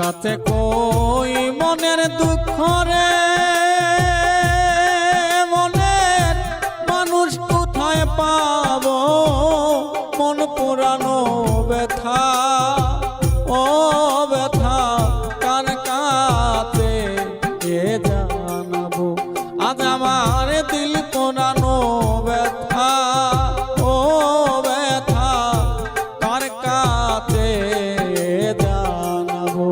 কাছে কই মনের দুঃখ রে, মনের মানুষ কোথায় পাবো, মন পুরানো ব্যথা, ও ব্যথা কার কাছে জানাবো। আজ আমার দিল পুরানো ব্যথা, ও ব্যথা কার কাছে জানাবো।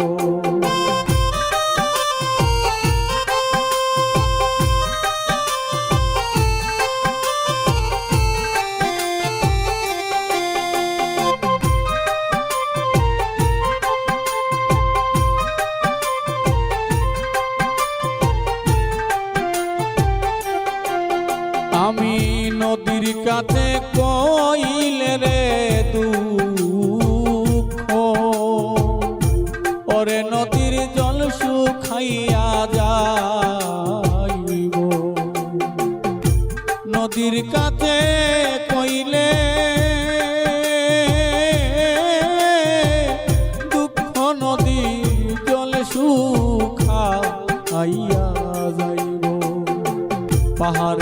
আমি নদীর কাছে কইলে রে দুঃখ, ওরে নদীর জল শুকাইয়া যাইব। নদীর কাছে কইলে দুঃখ, নদীর জল শুকাইয়া যাইব। পাহাড়